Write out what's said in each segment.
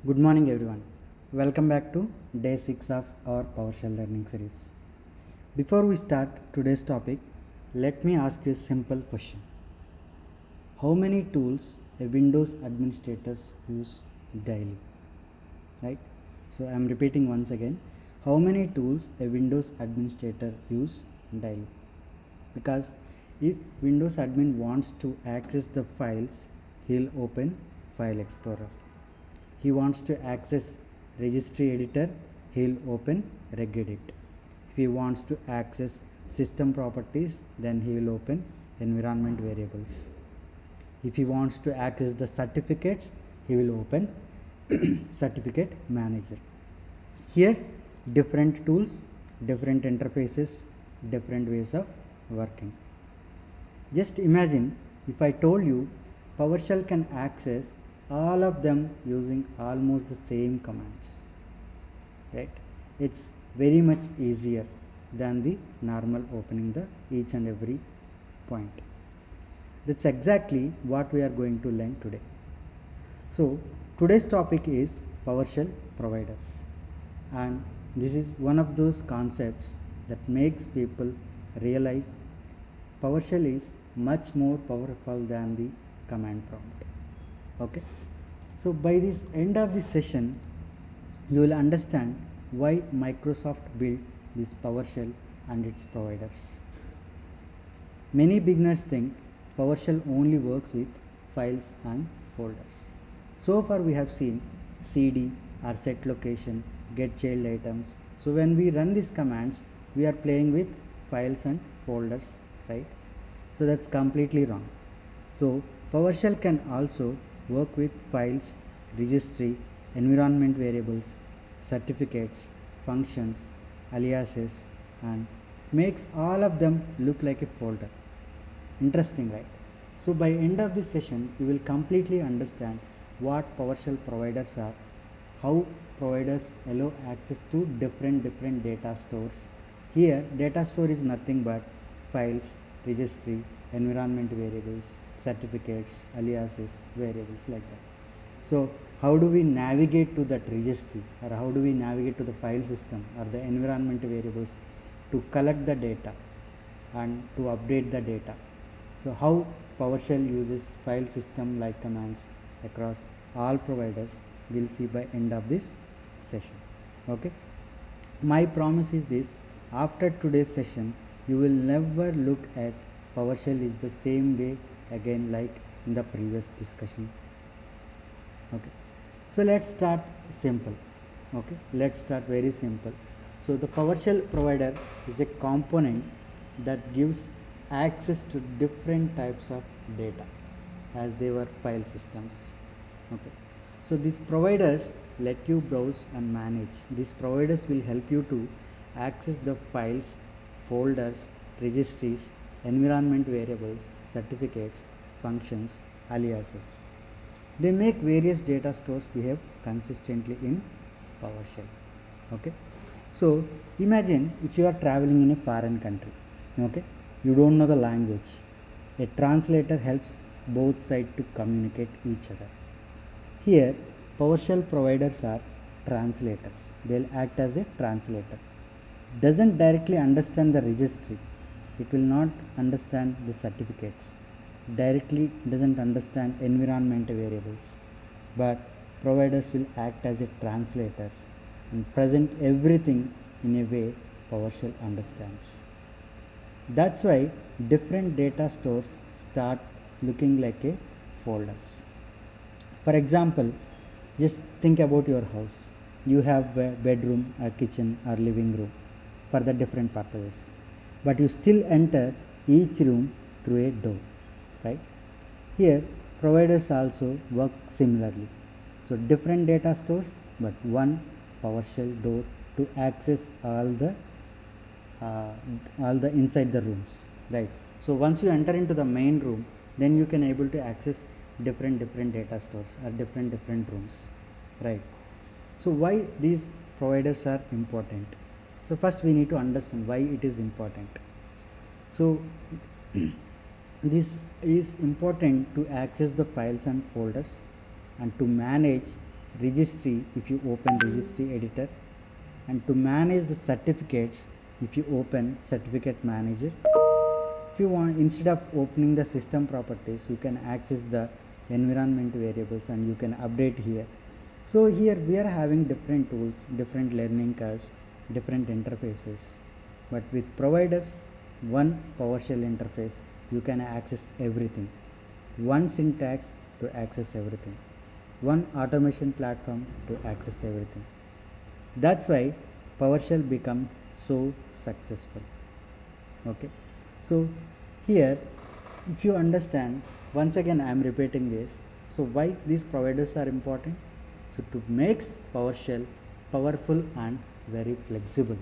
Good morning everyone. Welcome back to day 6 of our PowerShell learning series. Before we start today's topic, let me ask you a simple question. How many tools a Windows administrators use daily? Right? So I am repeating once again. How many tools a Windows administrator use daily? Because if Windows admin wants to access the files, he'll open File Explorer. He wants to access Registry editor, he'll open Regedit. If he wants to access system properties, then he will open environment variables. If he wants to access the certificates, he will open certificate manager. Here different tools, different interfaces, different ways of working. Just imagine if I told you PowerShell can access all of them using almost the same commands, right? It's very much easier than the normal opening the each and every point. That's exactly what we are going to learn today. So today's topic is PowerShell providers, and this is one of those concepts that makes people realize PowerShell is much more powerful than the command prompt. Okay, so by this end of this session you will understand why Microsoft built this PowerShell and its providers. Many beginners think PowerShell only works with files and folders. So far we have seen cd or set location, get child items. So when we run these commands, we are playing with files and folders, right? So that's completely wrong. So PowerShell can also work with files, registry, environment variables, certificates, functions, aliases, and makes all of them look like a folder. Interesting, right? So by end of this session, you will completely understand what PowerShell providers are, how providers allow access to different data stores. Here data store is nothing but files, registry, environment variables, certificates, aliases, variables, like that. So how do we navigate to that registry, or how do we navigate to the file system or the environment variables to collect the data and to update the data? So how PowerShell uses file system like commands across all providers, we'll see by end of this session. Okay, my promise is this: after today's session you will never look at PowerShell is the same way again like in the previous discussion. Okay, so let's start simple. Okay, let's start very simple. So the PowerShell provider is a component that gives access to different types of data as they were file systems. Okay, so these providers let you browse and manage. These providers will help you to access the files, folders, registries, environment variables, certificates, functions, aliases. They make various data stores behave consistently in PowerShell. Okay, so imagine if you are traveling in a foreign country. Okay, you don't know the language. A translator helps both sides to communicate each other. Here PowerShell providers are translators. They'll act as a translator. Doesn't directly understand the registry, it will not understand the certificates, directly doesn't understand environment variables, but providers will act as a translators and present everything in a way PowerShell understands. That's why different data stores start looking like a folders. For example, just think about your house. You have a bedroom, a kitchen or living room for the different purposes, but you still enter each room through a door, right? Here providers also work similarly. So different data stores but one PowerShell door to access all the inside the rooms, right? So once you enter into the main room, then you can able to access different data stores or different rooms, right? So why these providers are important? So first we need to understand why it is important. So this is important to access the files and folders and to manage registry if you open registry editor, and to manage the certificates if you open certificate manager. If you want, instead of opening the system properties, you can access the environment variables and you can update here. So here we are having different tools, different learning curves, different interfaces, but with providers, one PowerShell interface, you can access everything, one syntax to access everything, one automation platform to access everything. That's why PowerShell becomes so successful. Okay, so here if you understand, once again I am repeating this, so why these providers are important? So to make PowerShell powerful and very flexible,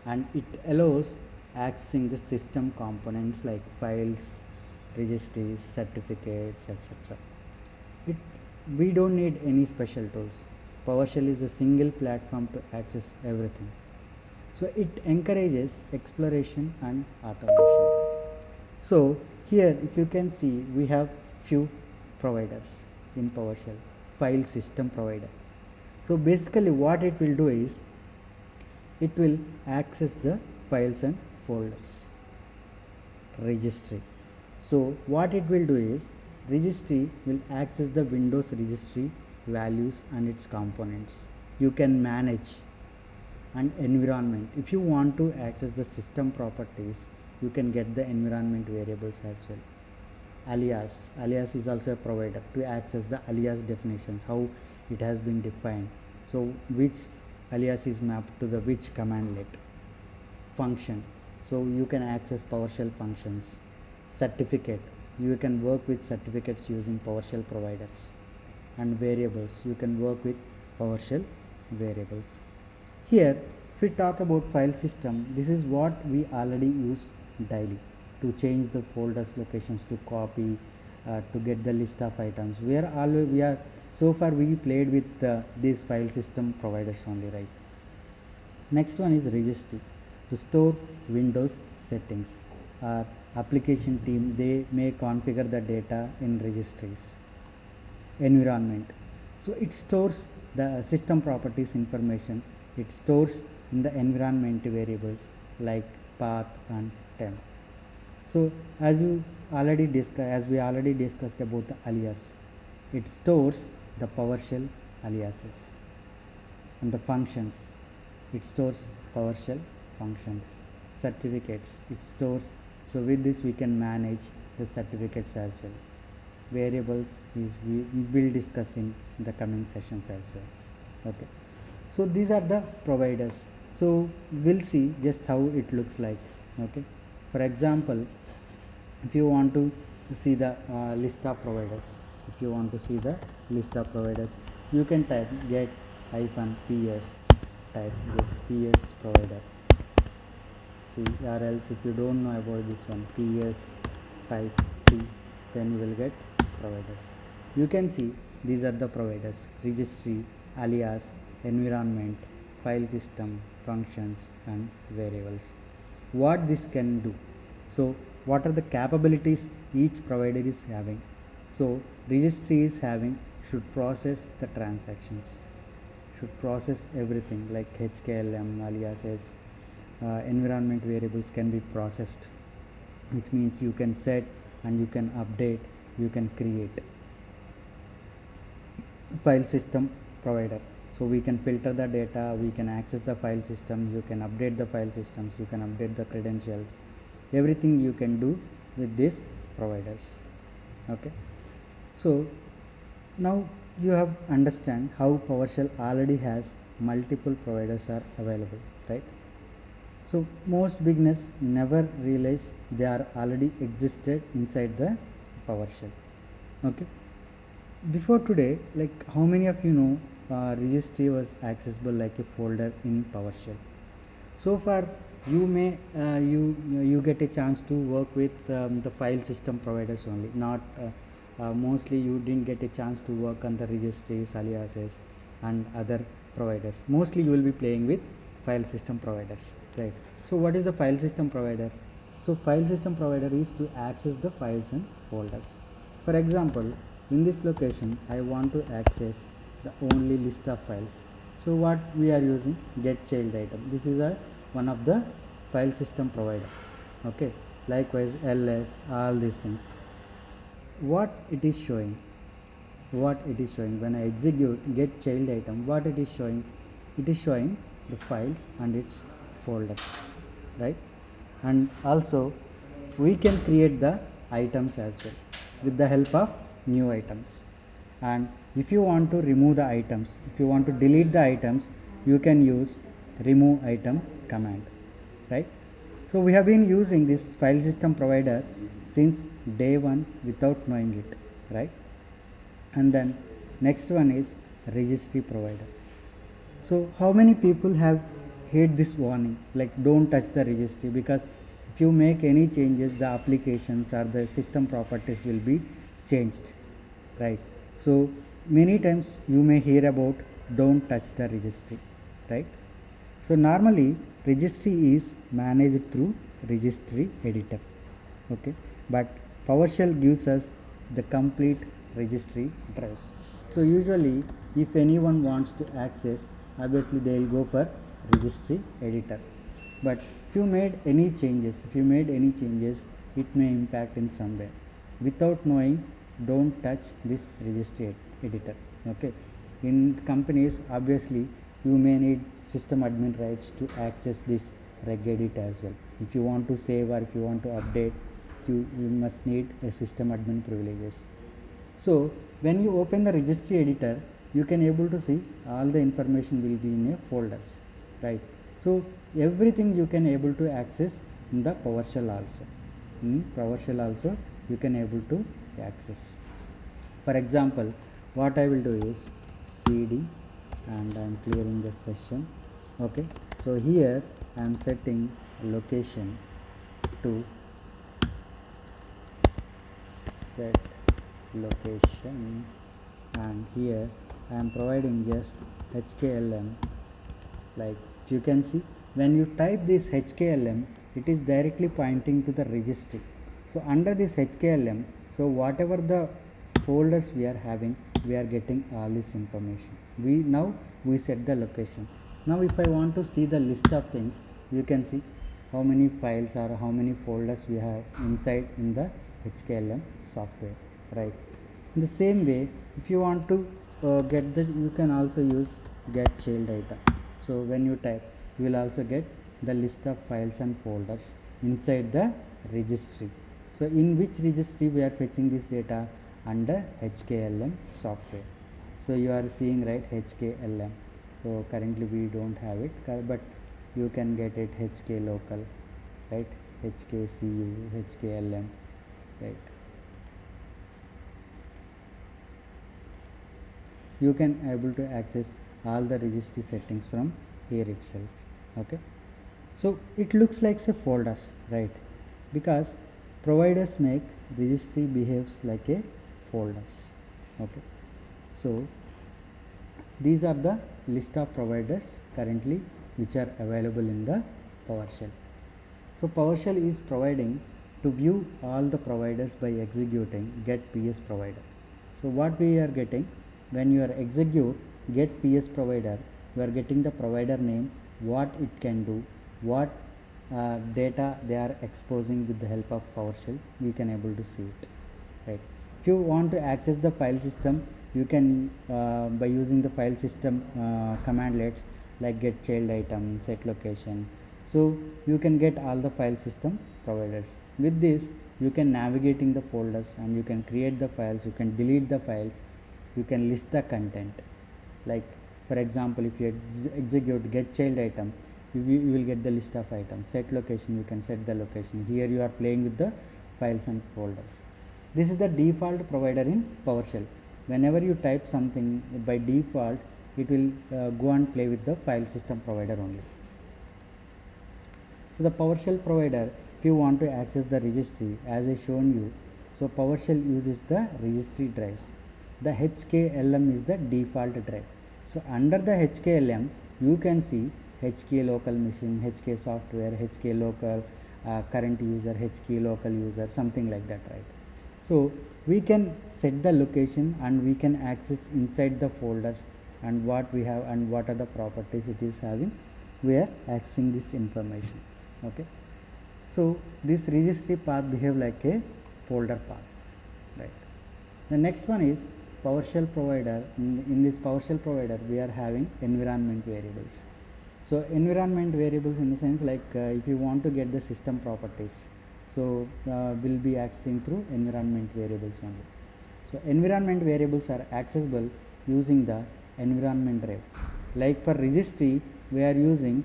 and it allows accessing the system components like files, registries, certificates, etc. We don't need any special tools. PowerShell is a single platform to access everything. So it encourages exploration and automation. So here if you can see, we have few providers in PowerShell. FileSystem provider. So basically what it will do is, it will access the files and folders. Registry. So what it will do is, registry will access the Windows registry values and its components. You can manage. And environment, if you want to access the system properties, you can get the environment variables as well. Alias is also a provider to access the alias definitions, how it has been defined, so which alias is mapped to the which commandlet. Function, so you can access PowerShell functions. Certificate, you can work with certificates using PowerShell providers. And variables, you can work with PowerShell variables. Here if we talk about file system, this is what we already use daily to change the folders locations, to copy, to get the list of items. So far we played with these file system providers only, right? Next one is registry, to store Windows settings. Application team, they may configure the data in registries. Environment, so it stores the system properties information. It stores in the environment variables like path and temp. So as we already discussed about the alias, it stores the PowerShell aliases. And the functions, it stores PowerShell functions. Certificates, it stores, so with this we can manage the certificates as well. Variables is we will discuss in the coming sessions as well. Okay, so these are the providers. So we'll see just how it looks like. Okay, for example, if you want to see the list of providers, you can type get-ps, type this ps provider. See, or else if you don't know about this one, ps type p, then you will get providers. You can see these are the providers: registry, alias, environment, file system, functions and variables. What this can do, so what are the capabilities each provider is having? So registry is having, should process the transactions, should process everything like HKLM, aliases. Environment variables can be processed, which means you can set and you can update, you can create. File system provider, so we can filter the data, we can access the file system, you can update the file systems, you can update the credentials, everything you can do with these providers. Okay, so now you have understand how PowerShell already has multiple providers are available, right? So most beginners never realize they are already existed inside the PowerShell. Okay, before today, like how many of you know registry was accessible like a folder in PowerShell? So far you may you get a chance to work with the file system providers only, not mostly you didn't get a chance to work on the registries, aliases and other providers. Mostly you will be playing with file system providers, right? So what is the file system provider? So file system provider is to access the files and folders. For example, in this location I want to access the only list of files. So what we are using, Get-ChildItem. This is one of the file system provider. Okay, likewise ls, all these things. What it is showing, when I execute Get-ChildItem, what it is showing, it is showing the files and its folders, right? And also we can create the items as well with the help of new items. And if you want to remove the items, if you want to delete the items, you can use remove item command, right? So we have been using this file system provider since day one without knowing it, right? And then next one is registry provider. So how many people have heard this warning, like don't touch the registry, because if you make any changes, the applications or the system properties will be changed, right? So many times you may hear about don't touch the registry, right? So normally registry is managed through registry editor, okay, but PowerShell gives us the complete registry drives. So usually if anyone wants to access, obviously they will go for registry editor. But if you made any changes, it may impact in some way. Without knowing, don't touch this registry editor, okay. In companies, obviously you may need system admin rights to access this reg edit as well. If you want to save or if you want to update, you must need a system admin privileges. So when you open the registry editor, you can able to see all the information will be in a folders, right? So everything you can able to access in the PowerShell also. In PowerShell also you can able to access. For example, what I will do is cd, and I am clearing the session, okay. So here I am setting location to set location, and here I am providing just HKLM. Like you can see, when you type this HKLM, it is directly pointing to the registry. So under this HKLM, so whatever the folders we are having, we are getting all this information. We set the location. Now if I want to see the list of things, you can see how many files or how many folders we have inside in the HKLM software, right? In the same way, if you want to get this, you can also use Get-ChildItem. So when you type, you will also get the list of files and folders inside the registry. So in which registry we are fetching this data? Under HKLM software. So you are seeing, right, HKLM. So currently we don't have it, but you can get it HK local, right, HKCU, HKLM, right. You can able to access all the registry settings from here itself, okay. So it looks like a folders, right, because providers make registry behaves like a folders, okay. So these are the list of providers currently which are available in the PowerShell. So PowerShell is providing to view all the providers by executing Get-PSProvider. So what we are getting, when you are execute Get-PSProvider, you are getting the provider name, what it can do, what data they are exposing with the help of PowerShell. We can able to see it, right. If you want to access the file system, you can by using the file system commandlets like Get-ChildItem, set location. So you can get all the file system providers. With this, you can navigating the folders and you can create the files, you can delete the files, you can list the content. Like for example, if you execute Get-ChildItem, you will get the list of items. Set location, you can set the location. Here you are playing with the files and folders. This is the default provider in PowerShell. Whenever you type something, by default it will go and play with the file system provider only. So the PowerShell provider, if you want to access the registry, as I shown you, so PowerShell uses the registry drives. The HKLM is the default drive. So under the HKLM, you can see HK LocalMachine, HK software, HK local, current user, HK local user, something like that, right? So we can set the location and we can access inside the folders and what we have and what are the properties it is having. We are accessing this information. Okay. So this registry path behave like a folder paths, right? The next one is PowerShell provider. In this PowerShell provider, we are having environment variables. So environment variables in the sense like if you want to get the system properties, so we'll be accessing through environment variables only. So environment variables are accessible using the environment ref. Like for registry, we are using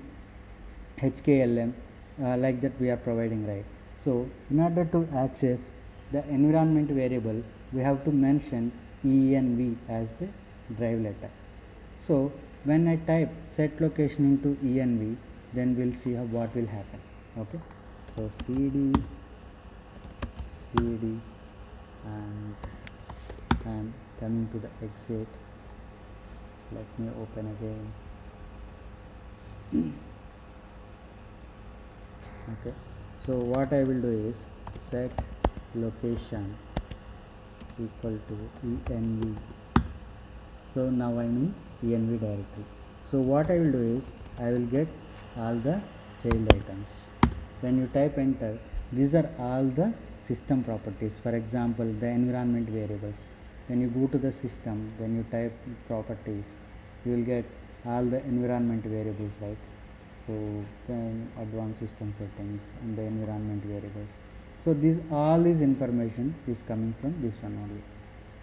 HKLM, like that we are providing, right? So in order to access the environment variable, we have to mention env as a drive letter. So when I type set location into env, then we'll see what will happen. Okay. So cd and I'm coming to the exit. Let me open again. Okay, so what I will do is set location equal to env. So now I'm in env directory. So what I will do is I will get all the child items. When you type enter, these are all the system properties. For example, the environment variables. When you go to the system, when you type properties, you will get all the environment variables, right? So then advanced system settings and the environment variables. So all this information is coming from this one only.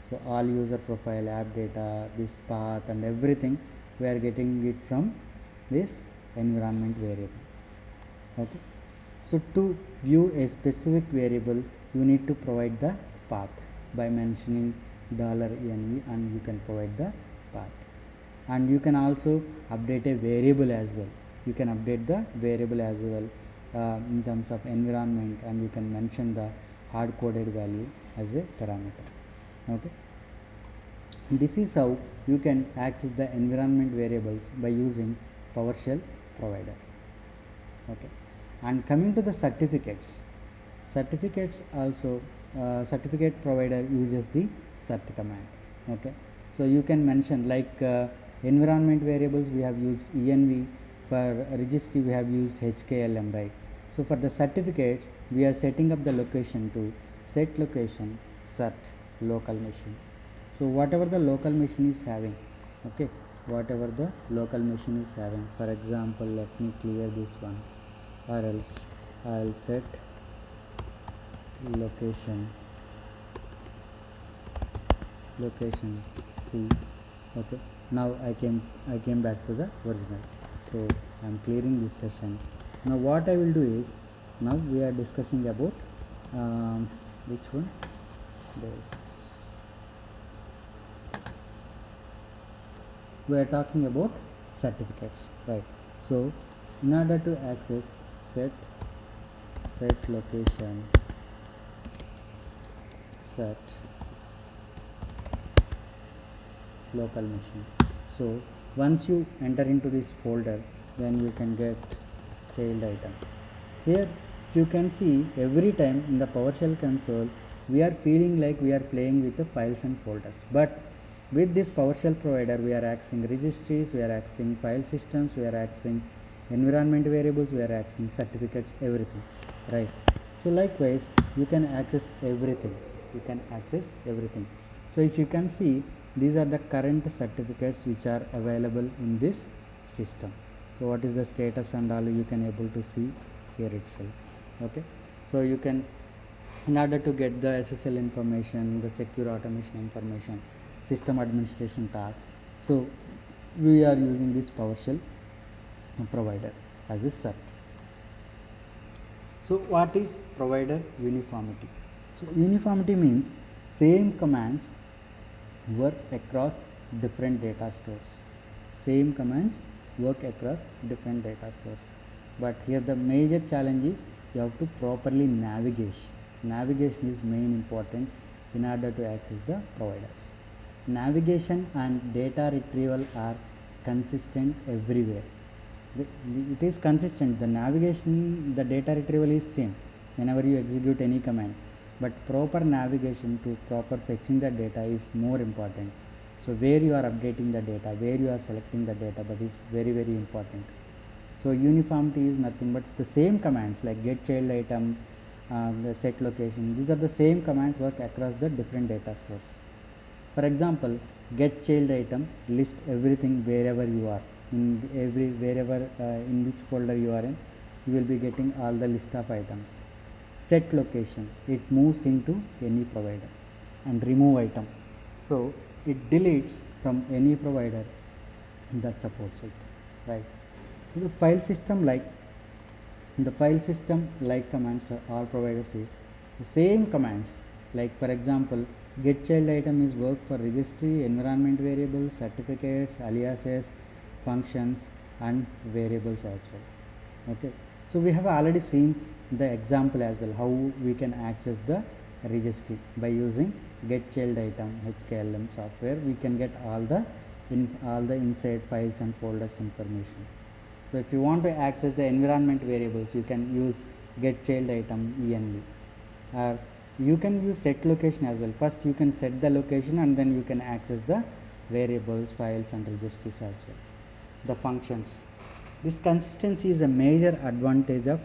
So all user profile, app data, this path and everything, we are getting it from this environment variable. Okay. So to view a specific variable, you need to provide the path by mentioning $env and you can provide the path. And you can also update a variable as well. You can update the variable as well in terms of environment, and you can mention the hard coded value as a parameter. Okay. This is how you can access the environment variables by using PowerShell provider. Okay. And coming to the certificates also, certificate provider uses the cert command. Okay. So you can mention like environment variables we have used env, for registry we have used HKLM, right? So for the certificates we are setting up the location to set location cert local machine. So whatever the local machine is having, okay, whatever the local machine is having, for example, let me clear this one, or else I'll set location C. Okay, now I came back to the original. So I am clearing this session. Now what I will do is, now we are discussing about which one, this, we are talking about certificates, right? So in order to access set location set local machine. So once you enter into this folder, then you can get child item. Here you can see every time in the PowerShell console we are feeling like we are playing with the files and folders, but with this PowerShell provider we are accessing registries, we are accessing file systems, we are accessing environment variables, we are accessing certificates, everything, right? So likewise you can access everything, So if you can see, these are the current certificates which are available in this system. So what is the status and all you can able to see here itself. Okay, so you can, in order to get the SSL information, the secure automation information, system administration task, so we are using this PowerShell provider as a cert. So what is provider uniformity? So uniformity means same commands work across different data stores. But here the major challenge is you have to properly navigate. Navigation is main important in order to access the providers. Navigation and data retrieval are consistent everywhere. It is consistent. The navigation, the data retrieval is same whenever you execute any command. but proper navigation to proper fetching the data is more important. So where you are updating the data, where you are selecting the data, that is very important. So uniformity is nothing but the same commands like Get-ChildItem, the set location. These are the same commands work across the different data stores. For example, Get-ChildItem list everything wherever you are, in which folder you are in, you will be getting all the list of items. Set location, it moves into any provider. And remove item, so it deletes from any provider that supports it, right? So the file system like commands for all providers is the same commands. Like for example, Get-ChildItem is work for registry, environment variables, certificates, aliases, functions and variables as well. Okay, so we have already seen the example as well, how we can access the registry by using Get-ChildItem HKLM software. We can get all the inside files and folders information. So if you want to access the environment variables, you can use Get-ChildItem env, or you can use set location as well. First you can set the location and then you can access the variables, files and registries as well. The functions, this consistency is a major advantage of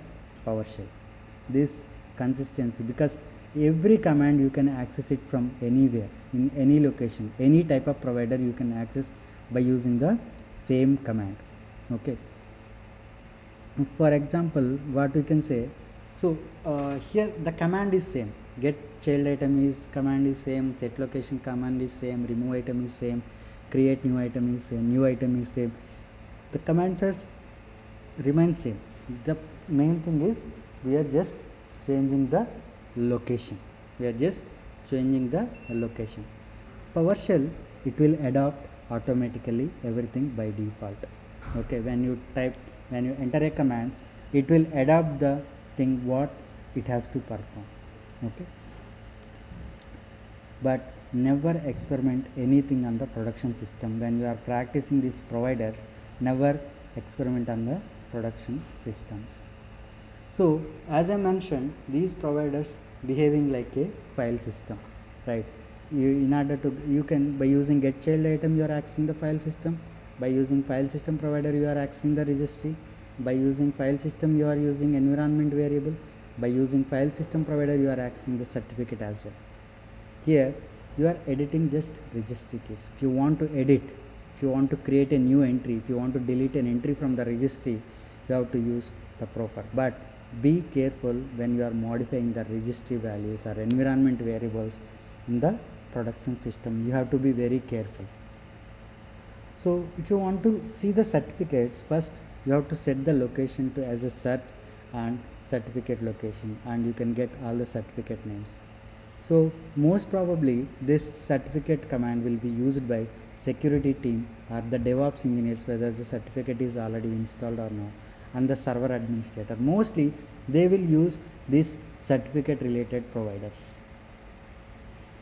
PowerShell. This consistency, because every command you can access it from anywhere, in any location, any type of provider you can access by using the same command. Okay, for example, what we can say, so here the command is same, Get-ChildItem is command is same, set location command is same, remove item is same, create new item is same, new item is same. The commands are remain same. The main thing is we are just changing the location. PowerShell, it will adopt automatically everything by default. Okay, when you enter a command, it will adopt the thing what it has to perform. Okay, but never experiment anything on the production system. When you are practicing these providers, never experiment on the production systems. So as I mentioned, these providers behaving like a file system, right? You can, by using Get-ChildItem, you are accessing the file system. By using file system provider, you are accessing the registry. By using file system, you are using environment variable. By using file system provider, you are accessing the certificate as well. Here you are editing just registry keys. If you want to edit, if you want to create a new entry, if you want to delete an entry from the registry, you have to use the proper. But be careful when you are modifying the registry values or environment variables in the production system. You have to be very careful. So if you want to see the certificates, first you have to set the location to as a cert and certificate location, and you can get all the certificate names. So most probably this certificate command will be used by security team or the DevOps engineers, whether the certificate is already installed or not, and the server administrator. Mostly they will use these certificate related providers.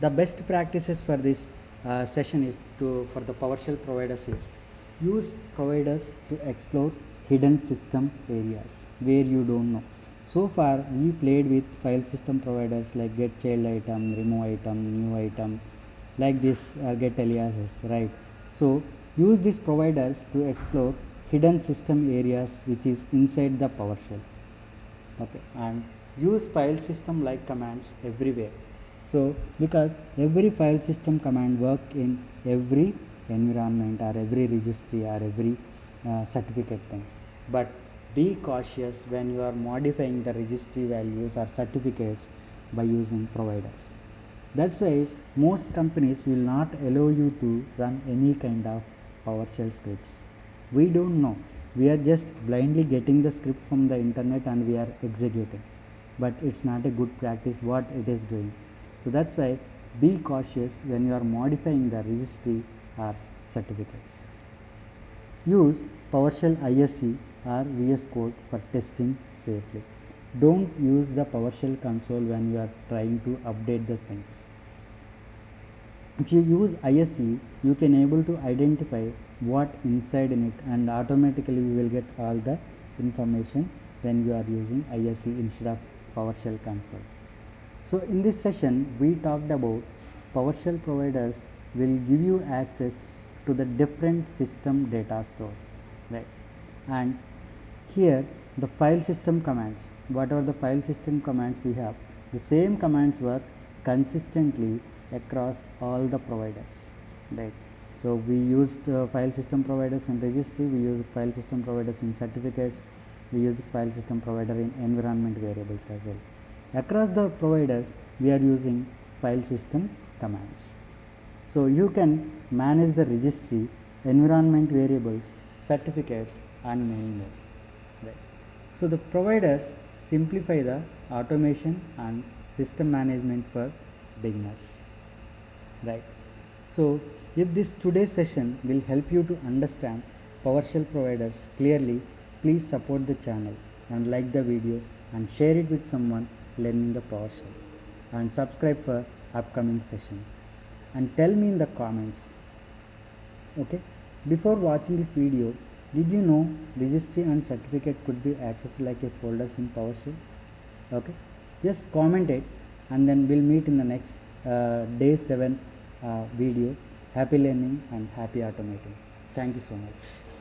The best practices for this session is for the PowerShell providers is use providers to explore hidden system areas where you don't know. So far we played with file system providers like Get-ChildItem, remove item, new item, like this, get aliases, right? So use these providers to explore hidden system areas which is inside the PowerShell. Okay, and use file system like commands everywhere. So because every file system command work in every environment or every registry or every certificate things, but be cautious when you are modifying the registry values or certificates by using providers. That's why most companies will not allow you to run any kind of PowerShell scripts. We don't know. We are just blindly getting the script from the internet and we are executing. But it's not a good practice what it is doing. So that's why be cautious when you are modifying the registry or certificates. Use PowerShell ISE or VS Code for testing safely. Don't use the PowerShell console when you are trying to update the things. If you use ISE, you can able to identify what inside in it, and automatically you will get all the information when you are using ISE instead of PowerShell console. So in this session we talked about PowerShell providers will give you access to the different system data stores, right? And here the file system commands, whatever the file system commands we have, the same commands work consistently across all the providers, right? So we used file system providers in registry, we used file system providers in certificates, we use file system provider in environment variables as well. Across the providers we are using file system commands. So you can manage the registry, environment variables, certificates and many more. Right. So the providers simplify the automation and system management for beginners. Right. So if this today's session will help you to understand PowerShell providers clearly, please support the channel and like the video and share it with someone learning the PowerShell, and subscribe for upcoming sessions, and tell me in the comments. Okay, before watching this video, did you know registry and certificate could be accessed like a folders in PowerShell? Okay, just comment it and then we'll meet in the next day 7 video. Happy learning and happy automating. Thank you so much.